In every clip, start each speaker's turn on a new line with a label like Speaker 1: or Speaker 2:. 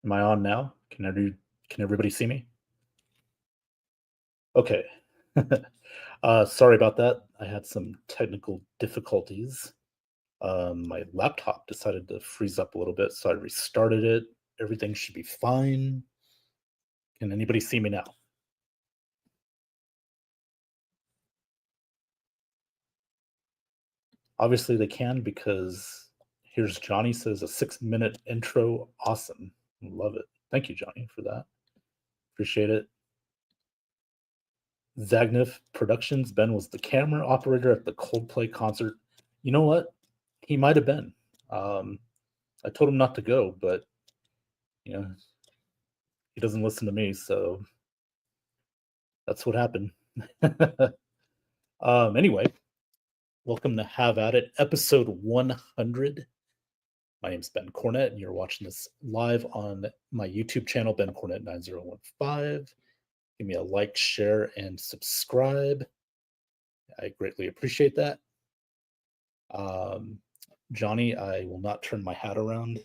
Speaker 1: Am I on now? Can everybody see me? Okay. Sorry about that. I had some technical difficulties. My laptop decided to freeze up a little bit, so I restarted it. Everything should be fine. Can anybody see me now? Obviously they can, because here's Johnny says a 6-minute intro. Awesome. Love it. Thank you, Johnny, for that. Appreciate it. Zagnif Productions. Ben was the camera operator at the Coldplay concert. You know what? He might have been. I told him not to go, but he doesn't listen to me, so that's what happened. Anyway, welcome to Have At It, episode 100. My name's Ben Cornett, and you're watching this live on my YouTube channel, Ben Cornett 9015. Give me a like, share, and subscribe. I greatly appreciate that. Johnny, I will not turn my hat around.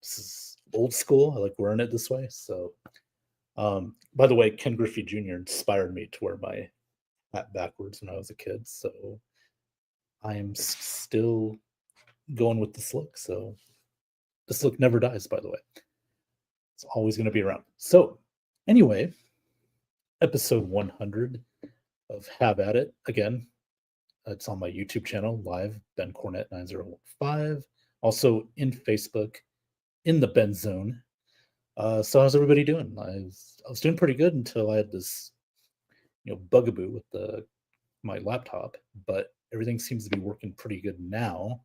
Speaker 1: This is old school. I like wearing it this way. So, by the way, Ken Griffey Jr. inspired me to wear my hat backwards when I was a kid. So I am still going with this look. So this look never dies, by the way. It's always going to be around. So anyway, episode 100 of Have At It. Again, it's on my YouTube channel, live, Ben Cornett 9015. Also in Facebook, in the Ben Zone. So how's everybody doing? I was doing pretty good until I had this, bugaboo with my laptop, but everything seems to be working pretty good now.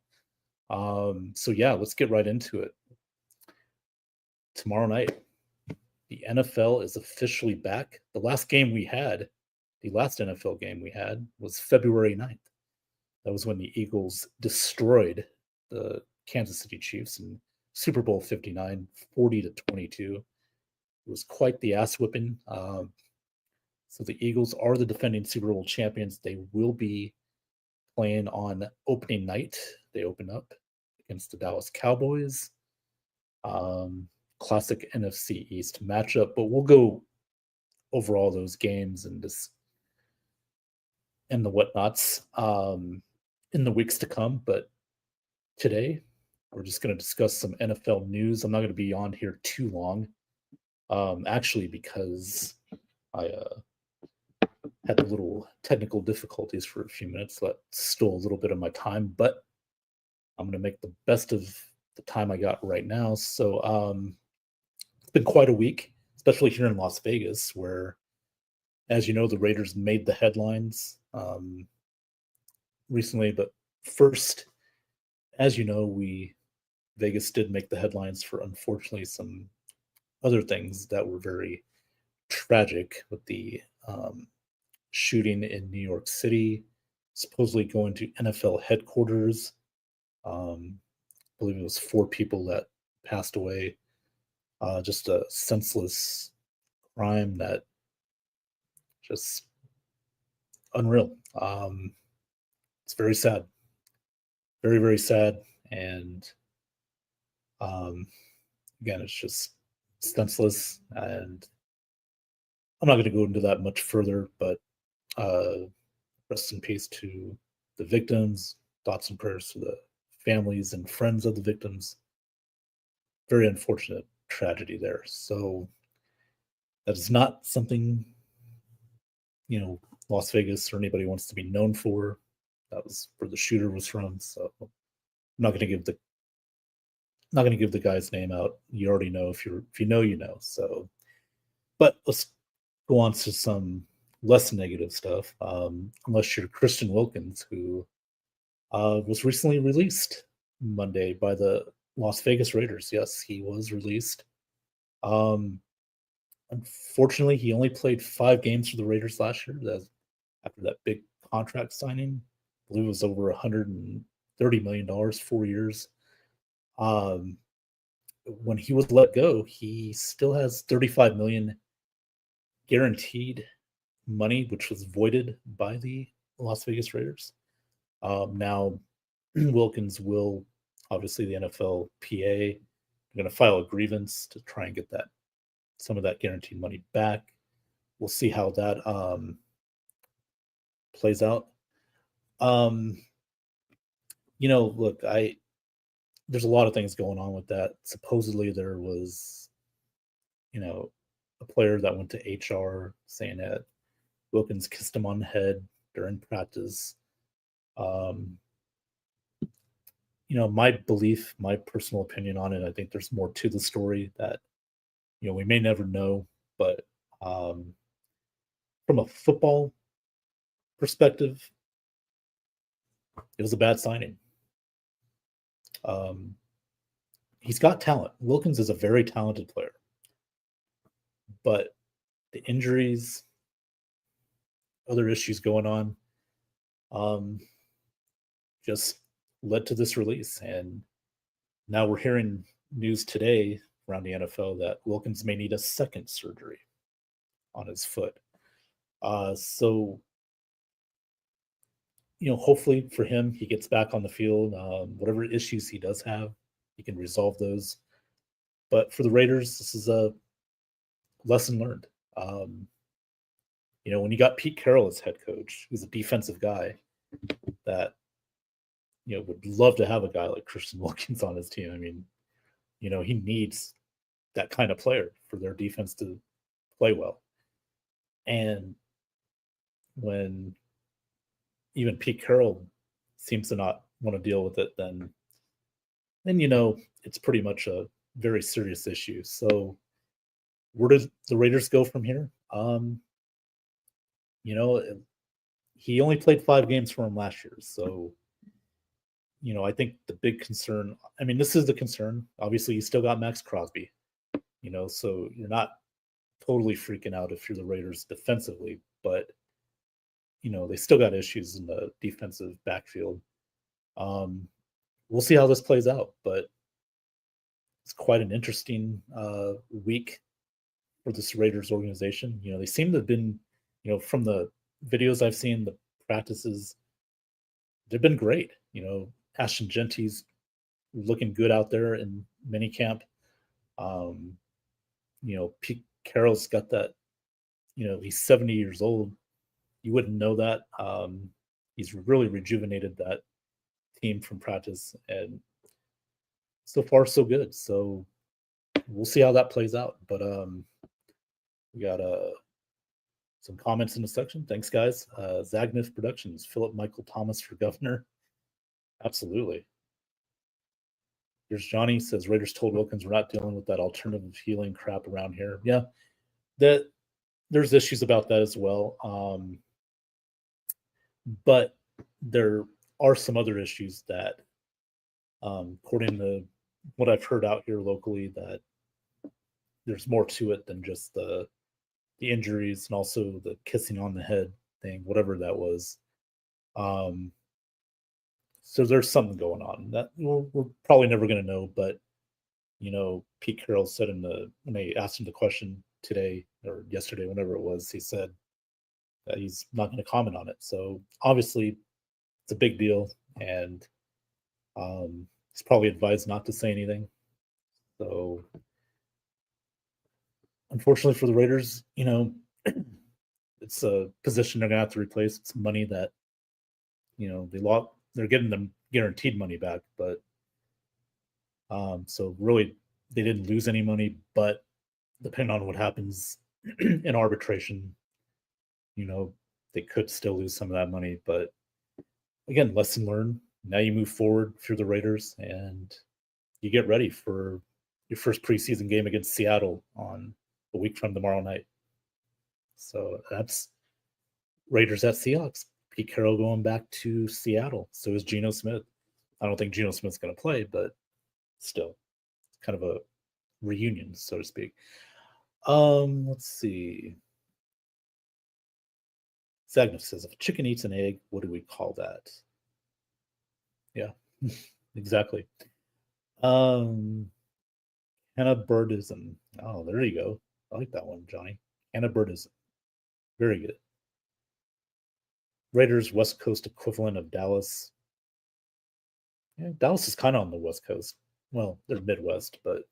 Speaker 1: So yeah, let's get right into it. Tomorrow night, the NFL is officially back. The last NFL game we had was February 9th. That was when the Eagles destroyed the Kansas City Chiefs in Super Bowl 59, 40-22. It was quite the ass whipping. So the Eagles are the defending Super Bowl champions. They will be playing on opening night. They open up against the Dallas Cowboys. Classic NFC East matchup, but we'll go over all those games and the whatnots in the weeks to come. But today, we're just going to discuss some NFL news. I'm not going to be on here too long, actually, because I had a little technical difficulties for a few minutes that stole a little bit of my time, but I'm going to make the best of the time I got right now. So it's been quite a week, especially here in Las Vegas, where, as you know, the Raiders made the headlines recently. But first, as you know, Vegas did make the headlines for, unfortunately, some other things that were very tragic, with the shooting in New York City, supposedly going to NFL headquarters. I believe it was 4 people that passed away. Just a senseless crime that just unreal. It's very sad, very, very sad. And again, it's just senseless. And I'm not going to go into that much further, but rest in peace to the victims. Thoughts and prayers to the families and friends of the victims. Very unfortunate tragedy there. So that is not something, Las Vegas or anybody wants to be known for. That was where the shooter was from. So I'm not going to give the guy's name out. You already know. If you know, you know. So, but let's go on to some less negative stuff. Unless you're Christian Wilkins, who was recently released Monday by the Las Vegas Raiders. Yes, he was released. Unfortunately, he only played 5 games for the Raiders last year. After that big contract signing, I believe it was over $130 million, 4 years. When he was let go, he still has $35 million guaranteed money, which was voided by the Las Vegas Raiders. Now, Wilkins will, obviously, the NFLPA going to file a grievance to try and get some of that guaranteed money back. We'll see how that plays out. Look, there's a lot of things going on with that. Supposedly there was, a player that went to HR saying that Wilkins kissed him on the head during practice. My belief, my personal opinion on it, I think there's more to the story that, we may never know, but from a football perspective, it was a bad signing. He's got talent. Wilkins is a very talented player, but the injuries, other issues going on, just led to this release. And now we're hearing news today around the NFL that Wilkins may need a second surgery on his foot. So, hopefully for him, he gets back on the field. Whatever issues he does have, he can resolve those. But for the Raiders, this is a lesson learned. When you got Pete Carroll as head coach, who's a defensive guy that, would love to have a guy like Christian Wilkins on his team. I mean, he needs that kind of player for their defense to play well. And when even Pete Carroll seems to not want to deal with it, then it's pretty much a very serious issue. So where does the Raiders go from here? He only played 5 games for him last year. So, I think the big concern, this is the concern. Obviously, you still got Max Crosby, so you're not totally freaking out if you're the Raiders defensively, but, they still got issues in the defensive backfield. We'll see how this plays out, but it's quite an interesting week for this Raiders organization. They seem to have been, from the videos I've seen, the practices, they've been great. Ashton Genty's looking good out there in minicamp. Pete Carroll's got that, he's 70 years old. You wouldn't know that. He's really rejuvenated that team from practice, and so far so good. So we'll see how that plays out. But we got some comments in the section. Thanks, guys. Zagnif Productions, Philip Michael Thomas for governor. Absolutely. Here's Johnny, says Raiders told Wilkins we're not dealing with that alternative healing crap around here. Yeah, there's issues about that as well. But there are some other issues that, according to what I've heard out here locally, that there's more to it than just the injuries and also the kissing on the head thing, whatever that was. So there's something going on that we're probably never going to know. But Pete Carroll said when they asked him the question today or yesterday, whenever it was, he said that he's not going to comment on it. So obviously, it's a big deal, and he's probably advised not to say anything. So unfortunately for the Raiders, it's a position they're going to have to replace. It's money that they lost. They're getting them guaranteed money back, but so really they didn't lose any money. But depending on what happens in arbitration, they could still lose some of that money. But again, lesson learned. Now you move forward through the Raiders and you get ready for your first preseason game against Seattle on a week from tomorrow night. So that's Raiders at Seahawks. Pete Carroll going back to Seattle. So is Geno Smith. I don't think Geno Smith's going to play, but still, it's kind of a reunion, so to speak. Let's see. Zagnif says, if a chicken eats an egg, what do we call that? Yeah, exactly. Cannabirdism. Oh, there you go. I like that one, Johnny. Cannabirdism. Very good. Raiders West Coast equivalent of Dallas. Yeah, Dallas is kind of on the West Coast. Well, they're Midwest, but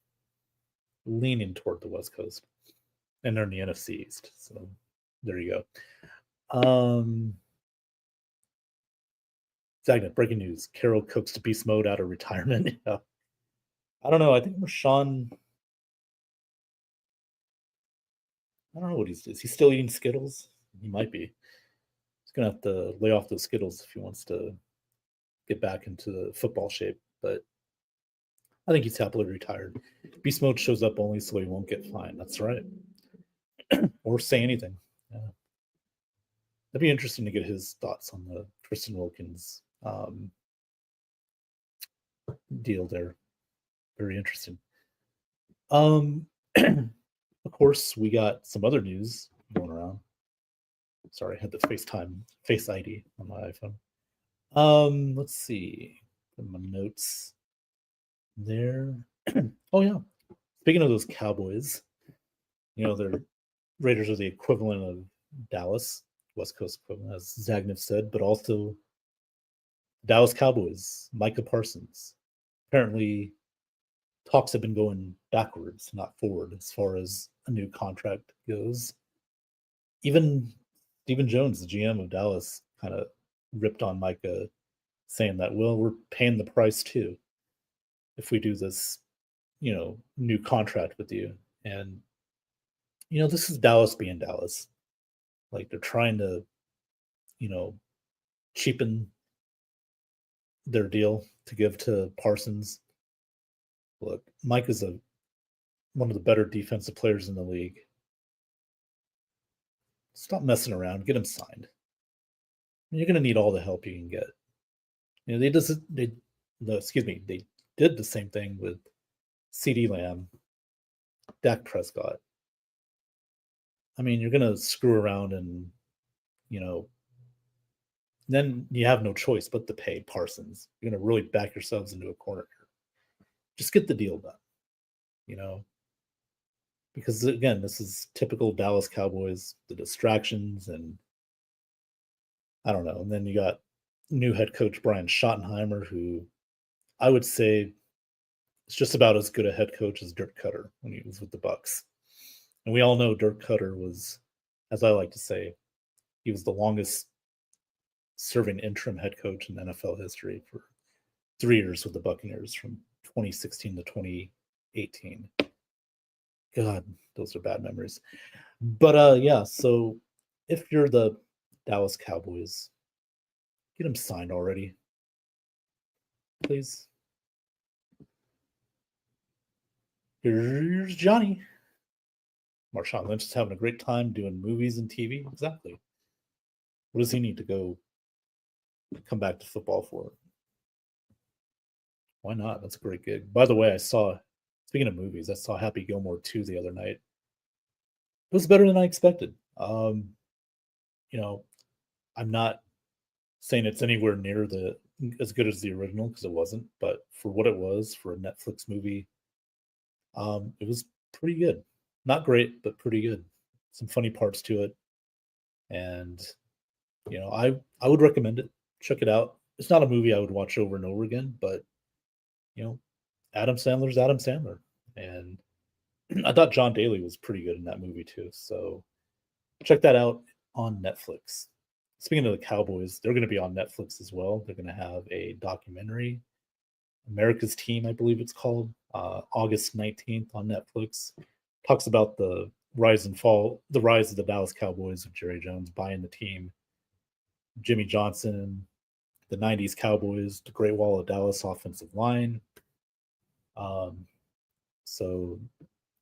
Speaker 1: leaning toward the West Coast, and they're in the NFC East. So there you go. Zagnut, breaking news: Carroll cooks to beast mode out of retirement. Yeah. I don't know. I think Rashawn. I don't know what is he still eating Skittles? He might be. He's gonna have to lay off those Skittles if he wants to get back into football shape. But I think he's happily retired. Beast mode shows up only so he won't get fined. That's right. Or say anything. Yeah. That'd be interesting to get his thoughts on the Tristan Wilkins deal there. Very interesting. Of course, we got some other news going around. Sorry, I had the Face ID on my iPhone. Let's see. Put my notes there. Oh yeah. Speaking of those Cowboys, their Raiders are the equivalent of Dallas, West Coast equivalent, as Zagnut said, but also Dallas Cowboys, Micah Parsons. Apparently, talks have been going backwards, not forward, as far as a new contract goes. Even Stephen Jones, the GM of Dallas, kind of ripped on Micah, saying that, well, we're paying the price too if we do this, new contract with you. And, this is Dallas being Dallas. Like they're trying to, cheapen their deal to give to Parsons. Look, Mike is one of the better defensive players in the league. Stop messing around. Get him signed. You're going to need all the help you can get. They did the same thing with CeeDee Lamb, Dak Prescott. I mean, you're going to screw around and, then you have no choice but to pay Parsons. You're going to really back yourselves into a corner here. Just get the deal done, because again, this is typical Dallas Cowboys, the distractions, and I don't know. And then you got new head coach Brian Schottenheimer, who I would say is just about as good a head coach as Dirk Cutter when he was with the Bucs. And we all know Dirk Cutter was, as I like to say, he was the longest serving interim head coach in NFL history for 3 years with the Buccaneers from 2016 to 2018. God, those are bad memories. But yeah, so if you're the Dallas Cowboys, get him signed already. Please. Here's Johnny. Marshawn Lynch is having a great time doing movies and TV. Exactly. What does he need to come back to football for? Why not? That's a great gig. By the way, speaking of movies, I saw Happy Gilmore 2 the other night. It was better than I expected. I'm not saying it's anywhere near as good as the original because it wasn't, but for what it was for a Netflix movie, it was pretty good. Not great, but pretty good. Some funny parts to it, and I would recommend it. Check it out. It's not a movie I would watch over and over again, but Adam Sandler's Adam Sandler, and I thought John Daly was pretty good in that movie too. So check that out on Netflix. Speaking of the Cowboys, they're going to be on Netflix as well. They're going to have a documentary, America's Team, I believe it's called, August 19th on Netflix. Talks about the rise of the Dallas Cowboys with Jerry Jones buying the team, Jimmy Johnson, the 90s Cowboys, the Great Wall of Dallas offensive line. So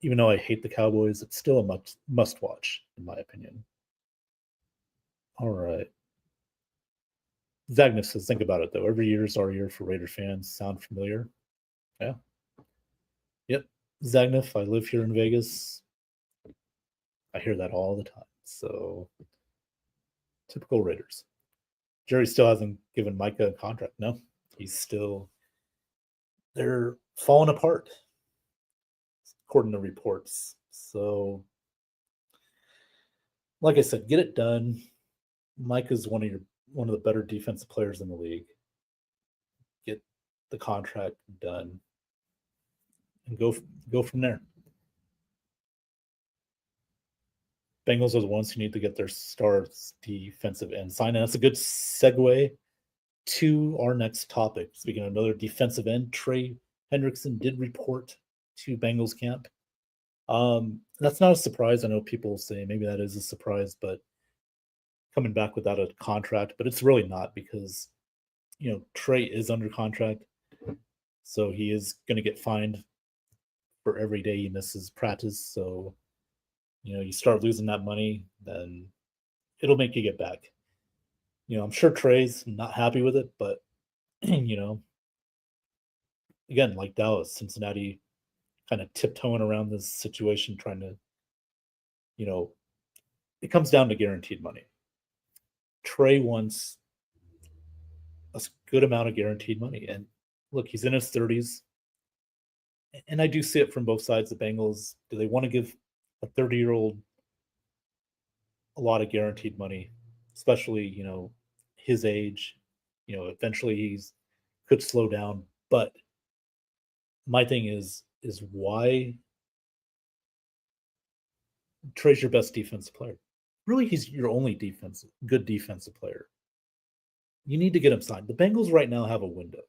Speaker 1: even though I hate the Cowboys, it's still a must watch, in my opinion. All right. Zagnus says, think about it, though. Every year is our year for Raider fans. Sound familiar? Yeah. Yep. Zagnus, I live here in Vegas. I hear that all the time. So, typical Raiders. Jerry still hasn't given Micah a contract. No, they're falling apart, according to reports. So, like I said, get it done. Micah's one of the better defensive players in the league. Get the contract done and go from there. Bengals are the ones who need to get their stars defensive end signed. And that's a good segue to our next topic. Speaking of another defensive end, Trey Hendrickson did report to Bengals camp. That's not a surprise. I know people say maybe that is a surprise, but coming back without a contract, but it's really not because, Trey is under contract. So he is going to get fined for every day he misses practice. So, you start losing that money, then it'll make you get back. I'm sure Trey's not happy with it, but, again, like Dallas, Cincinnati kind of tiptoeing around this situation, trying to, it comes down to guaranteed money. Trey wants a good amount of guaranteed money. And look, he's in his 30s. And I do see it from both sides. The Bengals, do they want to give a 30-year-old a lot of guaranteed money, especially, his age? Eventually he's could slow down. But my thing is why Trey's your best defensive player. Really, he's your only good defensive player. You need to get him signed. The Bengals right now have a window.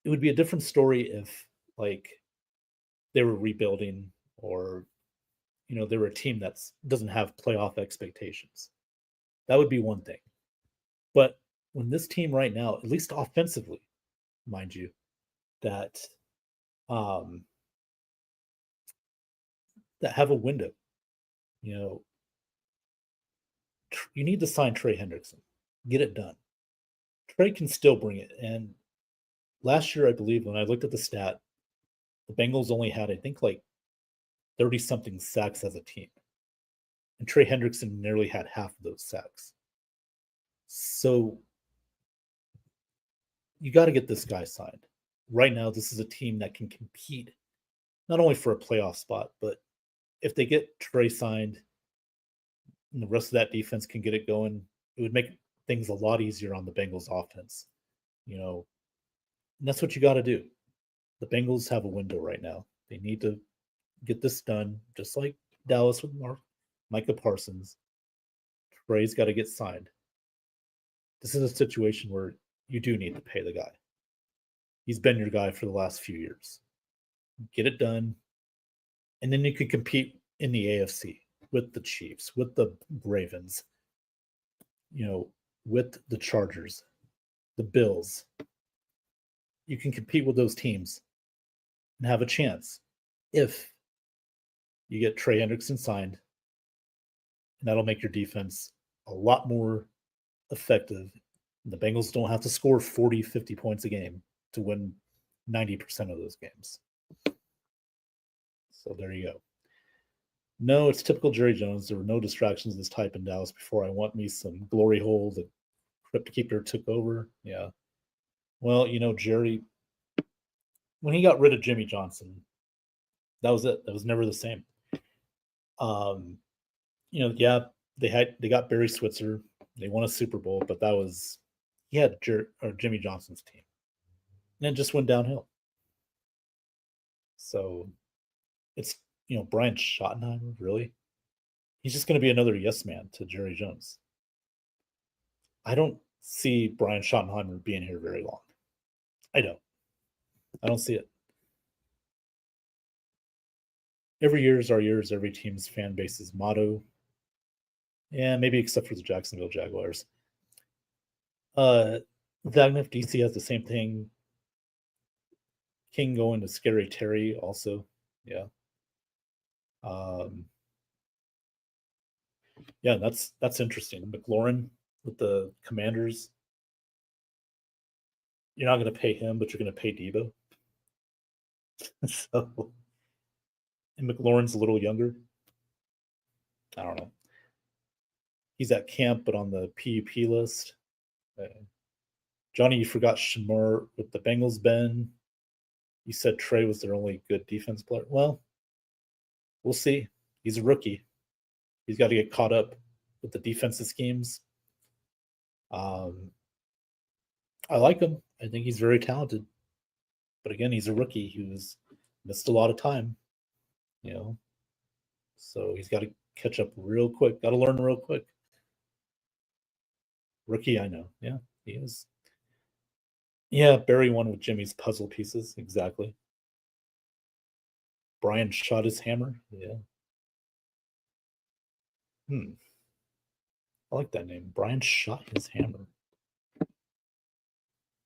Speaker 1: It would be a different story if, like, they were rebuilding or, they were a team that doesn't have playoff expectations. That would be one thing. But when this team right now, at least offensively, mind you, that have a window, you need to sign Trey Hendrickson. Get it done. Trey can still bring it. And last year, I believe, when I looked at the stat, the Bengals only had, I think, like 30-something sacks as a team. And Trey Hendrickson nearly had half of those sacks. So you got to get this guy signed. Right now, this is a team that can compete not only for a playoff spot, but if they get Trey signed and the rest of that defense can get it going, it would make things a lot easier on the Bengals offense. And that's what you got to do. The Bengals have a window right now. They need to get this done, just like Dallas with Micah Parsons. Trey's got to get signed. This is a situation where you do need to pay the guy. He's been your guy for the last few years. Get it done. And then you could compete in the AFC with the Chiefs, with the Ravens, with the Chargers, the Bills. You can compete with those teams and have a chance if you get Trey Hendrickson signed. And that'll make your defense a lot more effective. And the Bengals don't have to score 40, 50 points a game to win 90% of those games. So there you go. No, it's typical Jerry Jones. There were no distractions of this type in Dallas before. I want me some glory hole. The Crypt Keeper took over. Yeah. Well, Jerry, when he got rid of Jimmy Johnson, that was it. That was never the same. Yeah, they got Barry Switzer. They won a Super Bowl, but he had Jimmy Johnson's team. And it just went downhill. So it's, Brian Schottenheimer, really? He's just going to be another yes man to Jerry Jones. I don't see Brian Schottenheimer being here very long. I don't see it. Every year is our years, every team's fan base's motto. Yeah, maybe except for the Jacksonville Jaguars. Wagner DC has the same thing. King going to Scary Terry also. Yeah. Yeah, that's interesting. McLaurin with the Commanders. You're not going to pay him, but you're going to pay Debo. So, and McLaurin's a little younger. I don't know. He's at camp, but on the PUP list. Johnny, you forgot Shamar with the Bengals, Ben. You said Trey was their only good defense player. Well, we'll see. He's a rookie. He's got to get caught up with the defensive schemes. I like him. I think he's very talented. But again, he's a rookie who's missed a lot of time. So he's got to catch up real quick. Got to learn real quick. Rookie, I know. Yeah, he is. Yeah, Barry won with Jimmy's puzzle pieces. Exactly. Brian shot his hammer. Yeah. I like that name. Brian shot his hammer.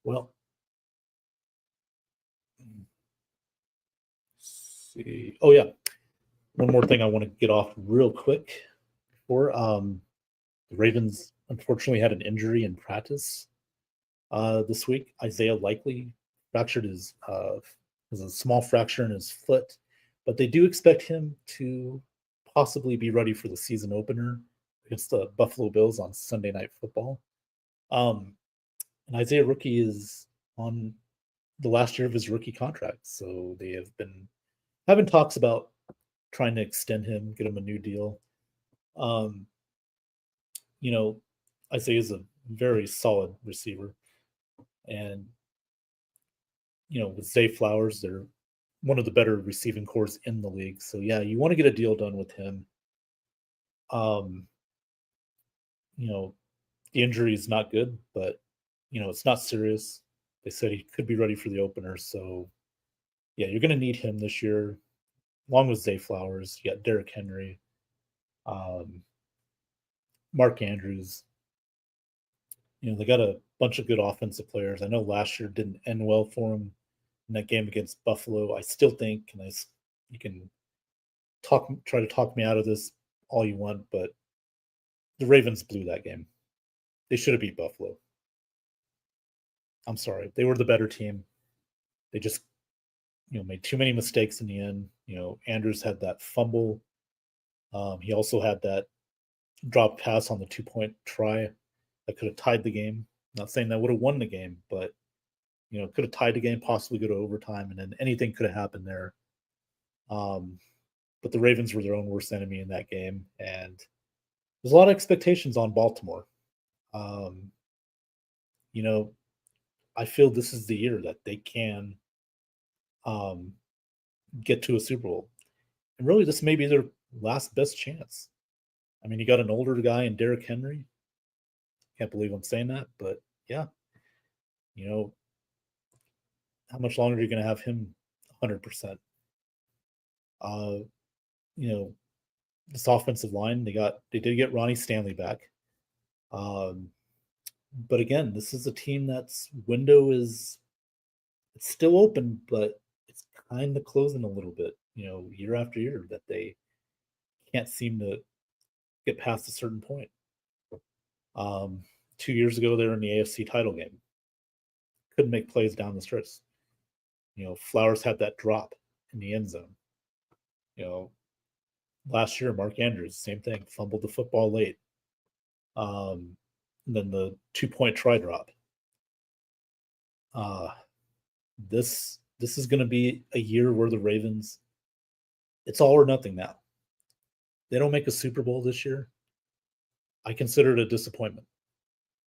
Speaker 1: Well, see. Oh yeah, one more thing I want to get off real quick before the Ravens unfortunately had an injury in practice this week. Isaiah Likely fractured his has a small fracture in his foot, but they do expect him to possibly be ready for the season opener against the Buffalo Bills on Sunday Night Football. And Isaiah Rookie is on the last year of his rookie contract, so they have been having talks about trying to extend him, get him a new deal. Um, you know, Isaiah is a very solid receiver, and with Zay Flowers, they're one of the better receiving cores in the league. So yeah, you want to get a deal done with him. Um, the injury is not good, but it's not serious. They said he could be ready for the opener, so yeah, you're going to need him this year, along with Zay Flowers. You got Derrick Henry, um, Mark Andrews. They got a bunch of good offensive players. I know last year didn't end well for him in that game against Buffalo. I still think, and you can try to talk me out of this all you want, but the Ravens blew that game. They should have beat Buffalo. I'm sorry, they were the better team. They just made too many mistakes in the end. Andrews had that fumble. He also had that drop pass on the 2-point try that could have tied the game. Not saying that would have won the game, but could have tied the game, possibly go to overtime, and then anything could have happened there. But the Ravens were their own worst enemy in that game, and there's a lot of expectations on Baltimore. I feel this is the year that they can get to a Super Bowl. And really, this may be their last best chance. I mean, you got an older guy in Derrick Henry. Can't believe I'm saying that, but yeah. How much longer are you going to have him 100%? This offensive line, they did get Ronnie Stanley back. But again, this is a team that's window it's still open, but it's kind of closing a little bit, year after year, that they can't seem to get past a certain point. 2 years ago, they were in the AFC title game. Couldn't make plays down the stretch. Flowers had that drop in the end zone. Last year, Mark Andrews, same thing, fumbled the football late. And then the 2-point try drop. This is going to be a year where the Ravens, it's all or nothing now. They don't make a Super Bowl this year, I consider it a disappointment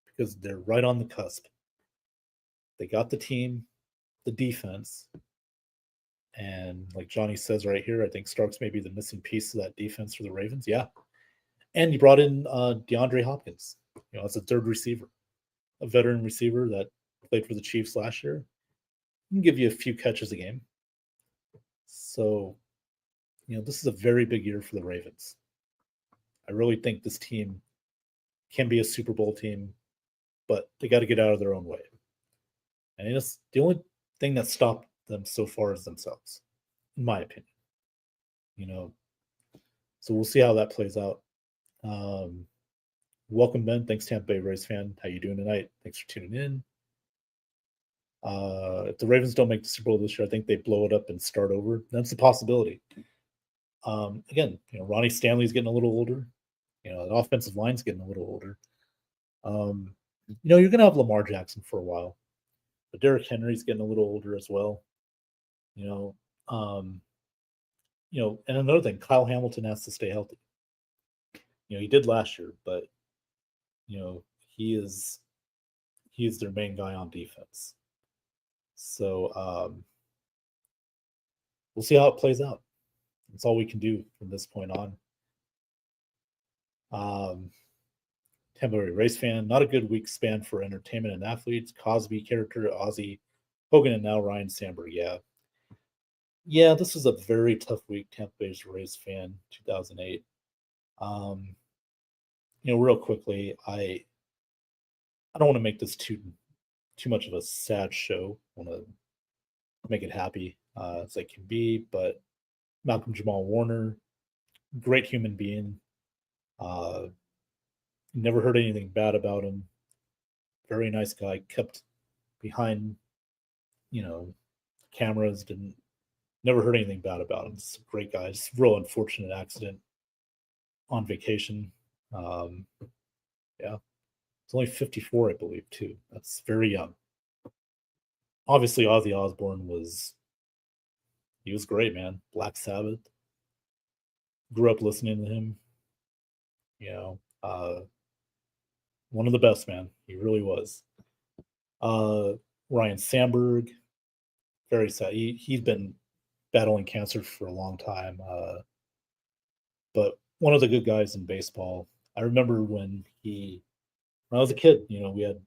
Speaker 1: because they're right on the cusp. They got the team, the defense, and like Johnny says right here, I think Starks may be the missing piece of that defense for the Ravens. Yeah. And you brought in DeAndre Hopkins, as a third receiver, a veteran receiver that played for the Chiefs last year. He can give you a few catches a game. So, this is a very big year for the Ravens. I really think this team can be a Super Bowl team, but they got to get out of their own way. And it's the only thing that stopped them so far is themselves, in my opinion. So we'll see how that plays out. Welcome, Ben. Thanks, Tampa Bay Rays fan. How you doing tonight? Thanks for tuning in. If the Ravens don't make the Super Bowl this year, I think they blow it up and start over. That's a possibility. Again, Ronnie Stanley's getting a little older. The offensive line's getting a little older. You're gonna have Lamar Jackson for a while, but Derrick Henry's getting a little older as well. And another thing, Kyle Hamilton has to stay healthy. He did last year, but he is their main guy on defense. So we'll see how it plays out. That's all we can do from this point on. Um, Tampa Bay Race fan. Not a good week span for entertainment and athletes. Cosby character, Ozzy, Hogan, and now Ryan Sandberg. Yeah. Yeah, this was a very tough week, Tampa Bay's Rays fan, 2008. Um, real quickly, I don't want to make this too much of a sad show. I want to make it happy as I can be, but Malcolm Jamal Warner, great human being. Uh, Never heard anything bad about him. Very nice guy. Kept behind, you know, cameras. Didn't Never heard anything bad about him. He's a great guy. Just real unfortunate accident on vacation. Um, yeah, he's only 54, I believe, too. That's very young. Obviously, Ozzy Osbourne he was great, man. Black Sabbath. Grew up listening to him. You know, one of the best, man. He really was. Uh, Ryan Sandberg, very sad. He's been battling cancer for a long time, but one of the good guys in baseball. I remember when I was a kid. We had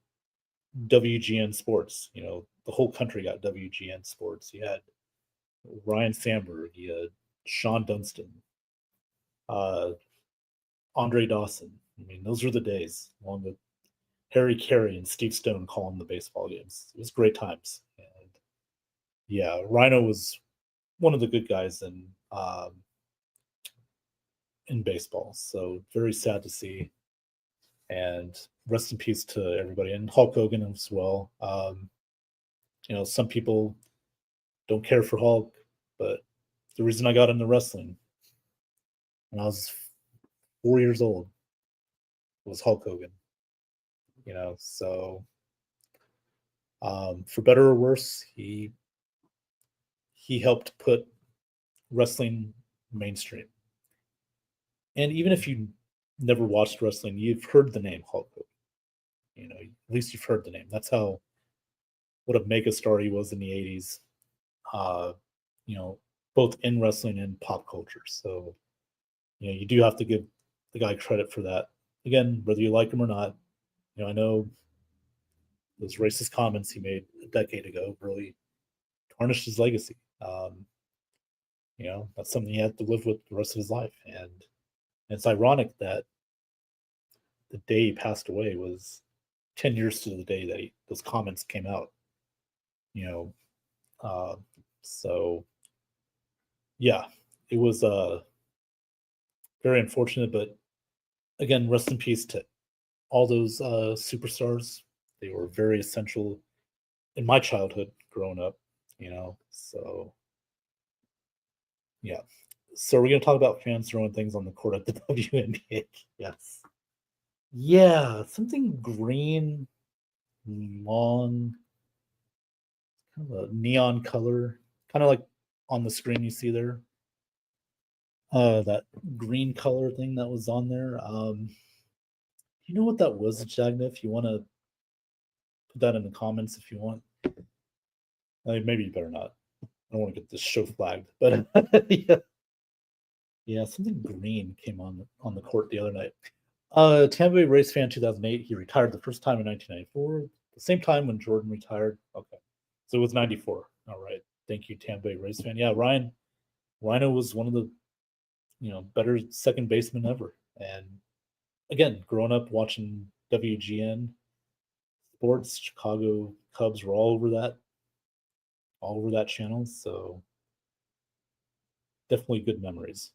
Speaker 1: WGN Sports. The whole country got WGN Sports. You had Ryan Sandberg, you had Sean Dunston, uh, Andre Dawson. I mean, those were the days, along with Harry Carey and Steve Stone calling the baseball games. It was great times. And yeah, Rhino was one of the good guys in baseball. So very sad to see. And rest in peace to everybody and Hulk Hogan as well. Some people don't care for Hulk, but the reason I got into wrestling when I was 4 years old was Hulk Hogan. So for better or worse, he helped put wrestling mainstream. And even if you never watched wrestling, you've heard the name Hulk Hogan. At least you've heard the name. That's what a mega star he was in the 80s. Uh, both in wrestling and pop culture. So, you do have to give the guy credit for that. Again, whether you like him or not, I know those racist comments he made a decade ago really tarnished his legacy. That's something he had to live with the rest of his life. And it's ironic that the day he passed away was 10 years to the day that those comments came out. You know, uh, so yeah, it was very unfortunate. But again, rest in peace to all those superstars. They were very essential in my childhood growing up. So yeah. So we're gonna talk about fans throwing things on the court at the WNBA. Yes. Yeah, something green, long, kind of a neon color, kind of like on the screen you see there. That green color thing that was on there. You know what that was, Jagna? If you want to put that in the comments, if you want. Maybe you better not. I don't want to get this show flagged, but yeah, yeah, something green came on the court the other night. Tampa Bay Rays fan 2008. He retired the first time in 1994, the same time when Jordan retired. Okay, so it was 94. All right, thank you, Tampa Bay Rays fan. Yeah, Rhino was one of the better second basemen ever. And again, growing up watching WGN Sports, Chicago Cubs were all over that channel. So definitely good memories.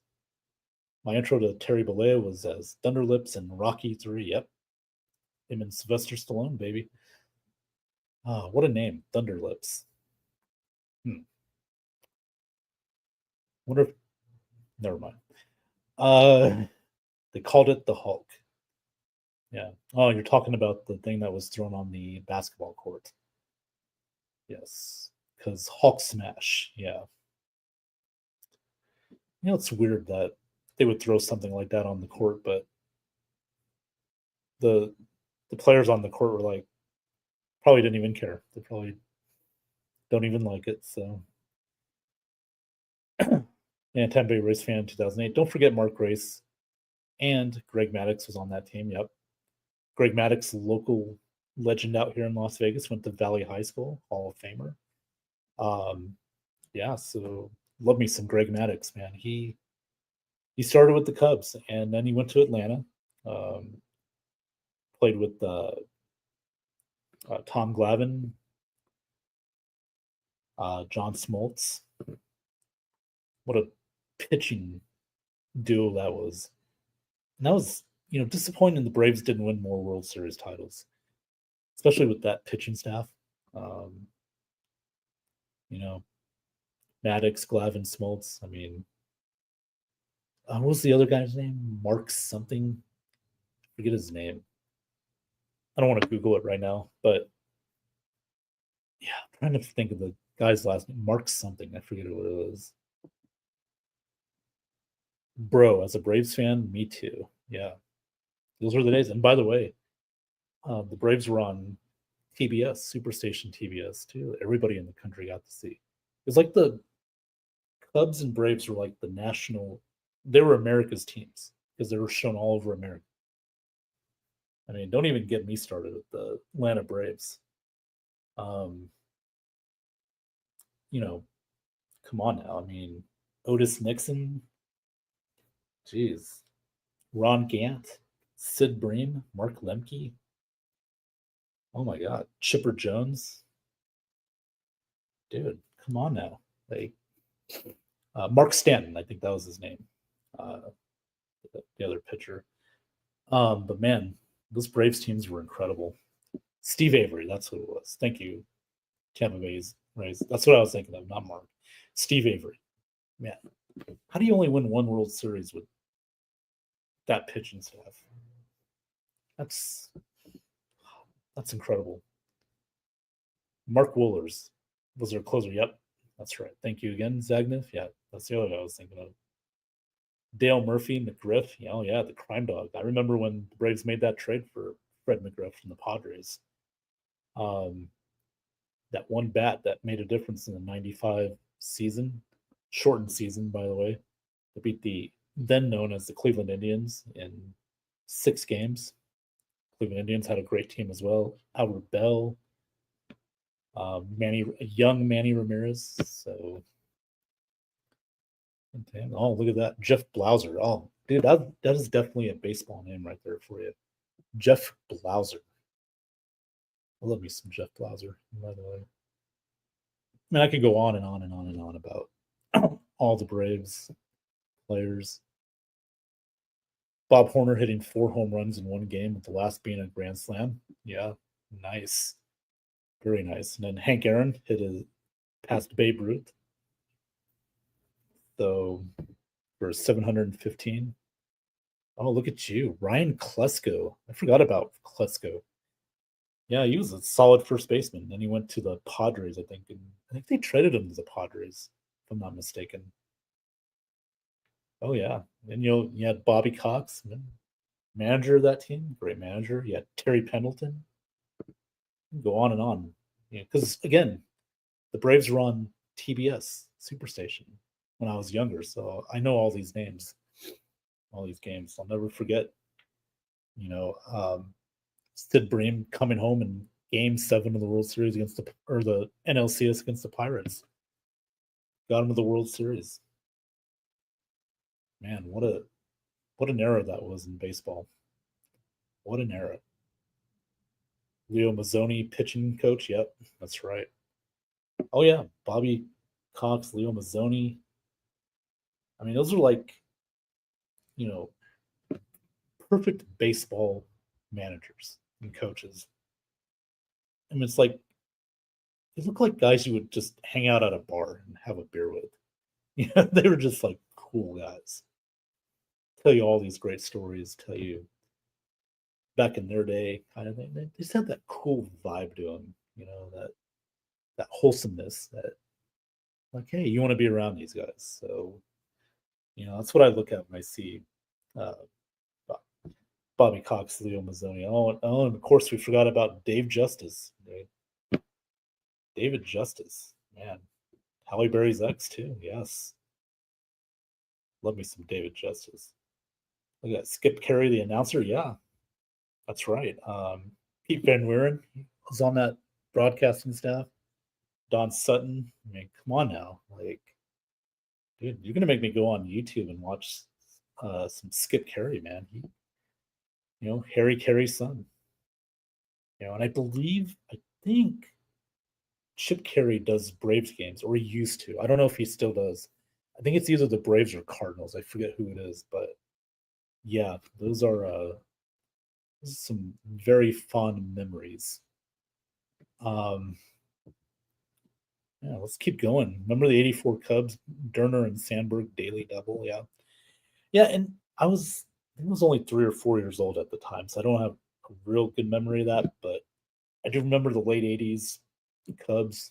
Speaker 1: My intro to Terry Bollea was as Thunderlips and Rocky 3. Yep. Him and Sylvester Stallone, baby. What a name, Thunderlips. Wonder if never mind. They called it the Hulk. Yeah. Oh, you're talking about the thing that was thrown on the basketball court. Yes. Because Hulk smash. Yeah. It's weird that they would throw something like that on the court, but the players on the court were like probably didn't even care. They probably don't even like it. So and Tampa Bay Rays fan 2008. Don't forget Mark Grace And Greg Maddux was on that team. Yep. Greg Maddux, local legend out here in Las Vegas, went to Valley High School, Hall of Famer. Yeah, so love me some Greg Maddux, man. He started with the Cubs and then he went to Atlanta. Played with Tom Glavine, John Smoltz. What a pitching duo that was. And that was, disappointing the Braves didn't win more World Series titles, especially with that pitching staff. Maddux, Glavine, Smoltz. I mean, what was the other guy's name? Mark something. I forget his name. I don't want to Google it right now, but yeah, I'm trying to think of the guy's last name. Mark something. I forget what it was. Bro, as a Braves fan, me too. Yeah, those were the days. And by the way, the Braves were on TBS, Superstation TBS too. Everybody in the country got to see. It was like the Cubs and Braves were like the national. They were America's teams because they were shown all over America. I mean, don't even get me started with the Atlanta Braves. Come on now. I mean, Otis Nixon, geez, Ron Gant, Sid Bream, Mark Lemke. Oh my God, Chipper Jones, dude, come on now. Like Mark Stanton, I think that was his name, the other pitcher. But man, those Braves teams were incredible. Steve Avery, that's who it was. Thank you, Tampa Bay's Rays. That's what I was thinking of, not Mark. Steve Avery. Man, how do you only win one World Series with that pitching staff? That's incredible. Mark Wohlers was their closer. Yep, that's right. Thank you again, Zagnif. Yeah, that's the other guy I was thinking of. Dale Murphy, McGriff. Oh yeah, the crime dog. I remember when the Braves made that trade for Fred McGriff from the Padres. That one bat that made a difference in the '95 season, shortened season, by the way. They beat the then known as the Cleveland Indians in 6 games. Cleveland Indians had a great team as well. Albert Bell, young Manny Ramirez. So, oh, look at that, Jeff Blauser. Oh, dude, that is definitely a baseball name right there for you, Jeff Blauser. I love me some Jeff Blauser, by the way. I mean, I could go on and on and on and on about all the Braves players. Bob Horner hitting 4 home runs in one game, with the last being a grand slam. Yeah, nice. Very nice. And then Hank Aaron hit past Babe Ruth. So for 715. Oh, look at you. Ryan Klesko. I forgot about Klesko. Yeah, he was a solid first baseman. Then he went to the Padres, I think. And I think they traded him to the Padres, if I'm not mistaken. Oh, yeah. And you had Bobby Cox, manager of that team. Great manager. You had Terry Pendleton. Go on and on. Because, again, the Braves were on TBS, Superstation, when I was younger. So I know all these names, all these games. I'll never forget, Sid Bream coming home in Game 7 of the World Series against the NLCS against the Pirates. Got him to the World Series. Man, what an era that was in baseball. What an era. Leo Mazzoni, pitching coach. Yep, that's right. Oh yeah, Bobby Cox, Leo Mazzoni. I mean, those are like, perfect baseball managers and coaches. I mean, it's like they look like guys you would just hang out at a bar and have a beer with. They were just like cool guys. Tell you all these great stories. Tell you back in their day, kind of thing. They just had that cool vibe to them. That wholesomeness. That like, hey, you want to be around these guys. So, that's what I look at when I see Bobby Cox, Leo Mazzoni. Oh, and of course we forgot about Dave Justice. Right? David Justice, man. Halle Berry's ex too. Yes, love me some David Justice. Look at Skip Carey, the announcer. Yeah, that's right. Pete Van Wieren was on that broadcasting staff. Don Sutton. I mean, come on now. Like, dude, you're gonna make me go on YouTube and watch some Skip Carey, man. Harry Carey's son. And I think Chip Carey does Braves games, or he used to. I don't know if he still does. I think it's either the Braves or Cardinals. I forget who it is, but yeah, those are some very fond memories. Yeah, let's keep going. Remember the '84 Cubs, Derner and Sandberg daily double? Yeah, yeah, and I was only 3 or 4 years old at the time, so I don't have a real good memory of that, but I do remember the late '80s Cubs,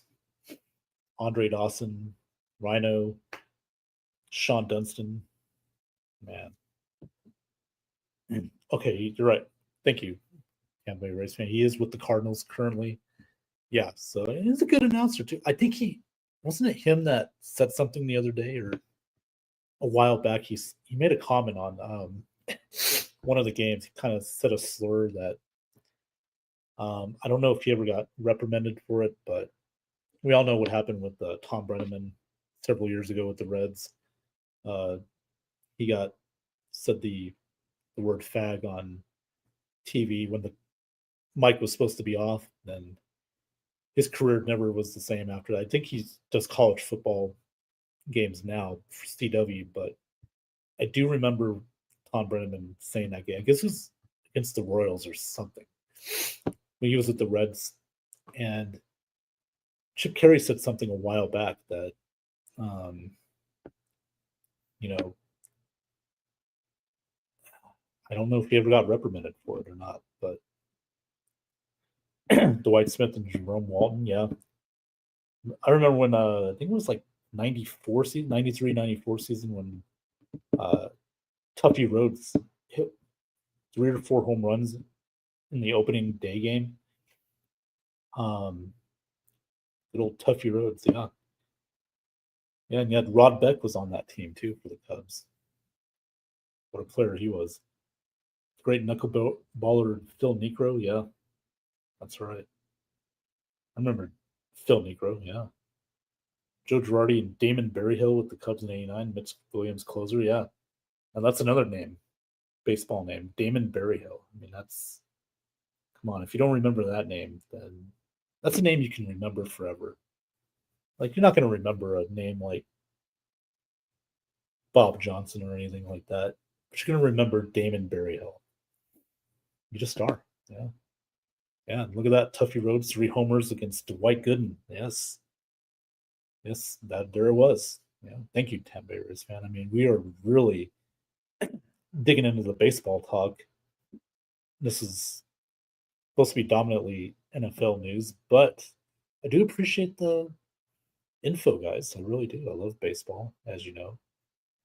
Speaker 1: Andre Dawson, Rhino, Sean Dunston. Man. Okay, you're right. Thank you, Tampa Bay Rays fan. He is with the Cardinals currently. Yeah, so he's a good announcer too. I think he wasn't it him that said something the other day or a while back. He made a comment on one of the games. He kind of said a slur that I don't know if he ever got reprimanded for it, but we all know what happened with Tom Brenneman several years ago with the Reds. He got said the word fag on TV when the mic was supposed to be off. Then his career never was the same after that. I think he does college football games now for CW, but I do remember Tom Brenneman saying that game. I guess it was against the Royals or something when he was with the Reds. And Chip Carey said something a while back that, you know, I don't know if he ever got reprimanded for it or not, but Dwight Smith and Jerome Walton, yeah. I remember when I think it was like 94 season, 93, 94 season when Tuffy Rhodes hit 3 or 4 home runs in the opening day game. Good old Tuffy Rhodes, yeah. Yeah, and yet Rod Beck was on that team too for the Cubs. What a player he was. Great knuckleballer Phil Niekro, yeah. That's right. I remember Phil Niekro, yeah. Joe Girardi and Damon Berryhill with the Cubs in '89. Mitch Williams closer, yeah. And that's another name, baseball name, Damon Berryhill. I mean, come on. If you don't remember that name, then that's a name you can remember forever. Like you're not going to remember a name like Bob Johnson or anything like that, but you're going to remember Damon Berryhill. You just are, yeah. Yeah, look at that. Tuffy Rhodes, 3 homers against Dwight Gooden. Yes. Yes, there it was. Yeah. Thank you, Tampa Bay Rays fan. I mean, we are really digging into the baseball talk. This is supposed to be dominantly NFL news, but I do appreciate the info, guys. I really do. I love baseball, as you know.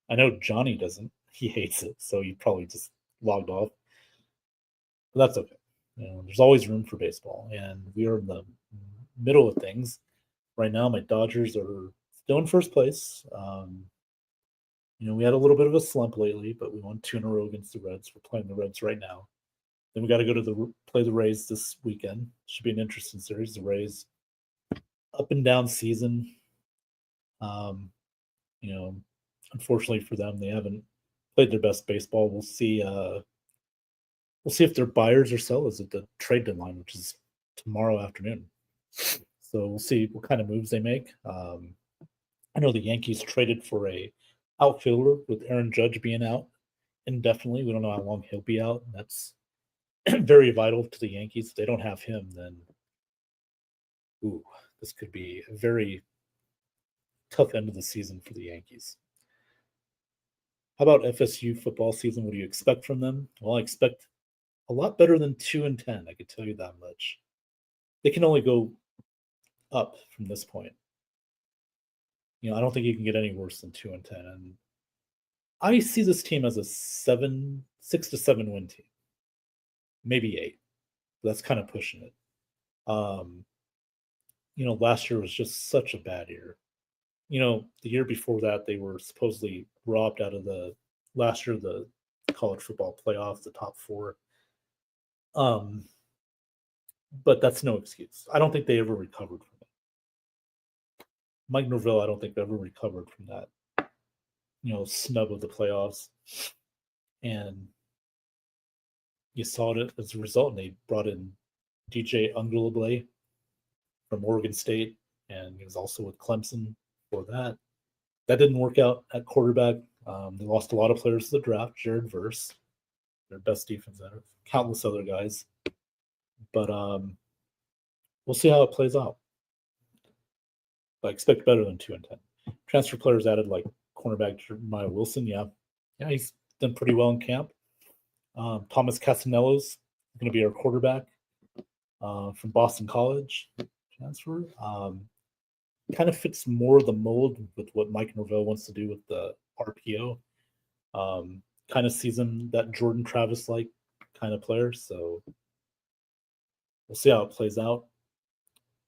Speaker 1: I know Johnny doesn't. He hates it, so he probably just logged off. But that's okay. There's always room for baseball, and we are in the middle of things. Right now, my Dodgers are still in first place. We had a little bit of a slump lately, but we won 2 in a row against the Reds. We're playing the Reds right now. Then we got to go to play the Rays this weekend. Should be an interesting series. The Rays, up and down season. Unfortunately for them, they haven't played their best baseball. We'll see. We'll see if they're buyers or sellers at the trade deadline, which is tomorrow afternoon. So we'll see what kind of moves they make. I know the Yankees traded for a outfielder with Aaron Judge being out indefinitely. We don't know how long he'll be out. That's very vital to the Yankees. If they don't have him, then this could be a very tough end of the season for the Yankees. How about FSU football season? What do you expect from them? Well, I expect a lot better than 2-10. I could tell you that much. They can only go up from this point. I don't think you can get any worse than 2-10. And I see this team as a 6 to 7 win team, maybe 8. That's kind of pushing it. Last year was just such a bad year. The year before that, they were supposedly robbed out of the college football playoff, the top four. But that's no excuse. I don't think they ever recovered from it. Mike Norvell, I don't think ever recovered from that, snub of the playoffs. And you saw it as a result. And they brought in DJ Ungulable from Oregon State, and he was also with Clemson for that. That didn't work out at quarterback. They lost a lot of players to the draft. Jared Verse, their best defense out of countless other guys. But we'll see how it plays out. But I expect better than 2-10. Transfer players added like cornerback Jeremiah Wilson. Yeah, he's done pretty well in camp. Thomas Castanella's going to be our quarterback from Boston College transfer. Kind of fits more of the mold with what Mike Norvell wants to do with the RPO. Kind of sees him that Jordan Travis-like kind of player. So we'll see how it plays out.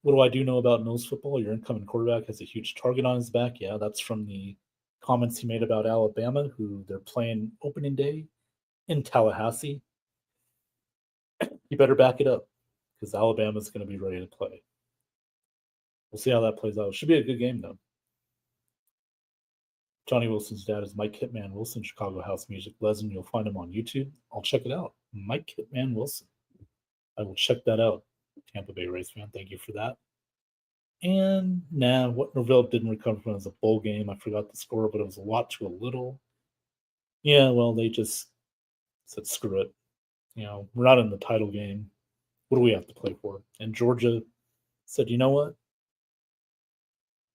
Speaker 1: What do I do know about nose football? Your incoming quarterback has a huge target on his back. Yeah, that's from the comments he made about Alabama, who they're playing opening day in Tallahassee. You better back it up because Alabama's going to be ready to play. We'll see how that plays out. It should be a good game, though. Johnny Wilson's dad is Mike Hitman Wilson, Chicago house music legend. You'll find him on YouTube. I'll check it out. Mike Hitman Wilson. I will check that out. Tampa Bay Rays fan, thank you for that. And what Norvell didn't recover from was a bowl game. I forgot the score, but it was a lot to a little. Yeah, well, they just said, screw it. We're not in the title game. What do we have to play for? And Georgia said, you know what?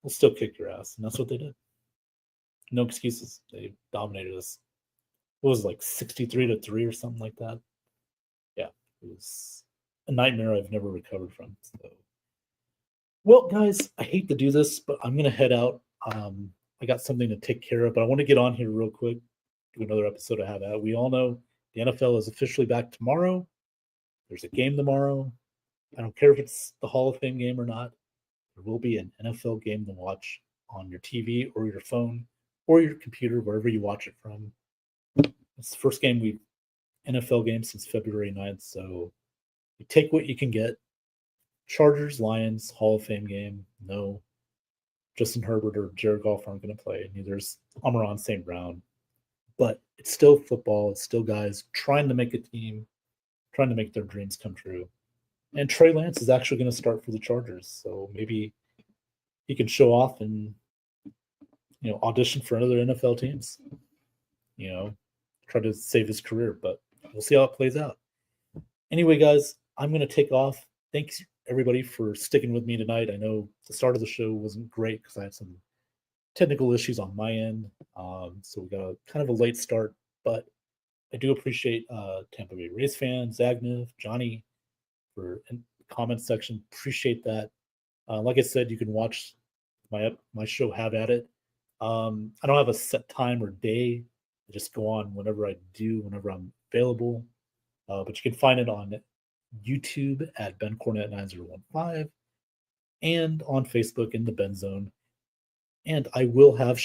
Speaker 1: We'll still kick your ass. And that's what they did. No excuses. They dominated us. It was like 63-3 or something like that. Yeah, it was a nightmare I've never recovered from. So, well, guys, I hate to do this, but I'm going to head out. I got something to take care of, but I want to get on here real quick, do another episode I have out. We all know the NFL is officially back tomorrow. There's a game tomorrow. I don't care if it's the Hall of Fame game or not. There will be an NFL game to watch on your TV or your phone or your computer, wherever you watch it from. It's the first NFL game since February 9th, so you take what you can get. Chargers, Lions, Hall of Fame game. No, Justin Herbert or Jared Goff aren't going to play. Neither is Amon-Ra St. Brown. But it's still football. It's still guys trying to make a team, trying to make their dreams come true. And Trey Lance is actually going to start for the Chargers. So maybe he can show off and, audition for other NFL teams. Try to save his career. But we'll see how it plays out. Anyway, guys, I'm going to take off. Thanks, everybody, for sticking with me tonight. I know the start of the show wasn't great because I had some technical issues on my end. So we got kind of a late start. But I do appreciate Tampa Bay Rays fans, Zagnev, Johnny, for in the comment section. Appreciate that. Like I said, you can watch my show Have At It. I don't have a set time or day. I just go on whenever I'm available. But you can find it on YouTube at Ben Cornett 9015 and on Facebook in the Ben Zone. And I will have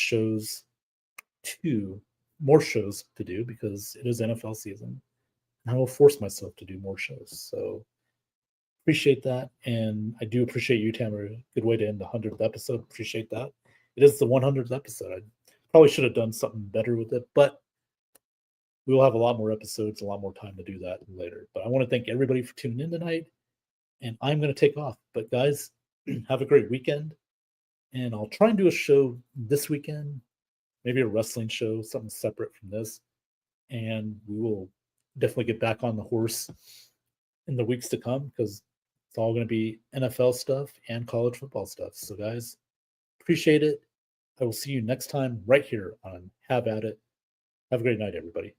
Speaker 1: more shows to do because it is NFL season. And I will force myself to do more shows. So appreciate that. And I do appreciate you, Tamara. Good way to end the 100th episode. Appreciate that. It is the 100th episode. I probably should have done something better with it, but we will have a lot more episodes, a lot more time to do that later. But I want to thank everybody for tuning in tonight. And I'm going to take off. But guys, have a great weekend. And I'll try and do a show this weekend, maybe a wrestling show, something separate from this. And we will definitely get back on the horse in the weeks to come because it's all going to be NFL stuff and college football stuff. So guys, appreciate it. I will see you next time right here on Have At It. Have a great night, everybody.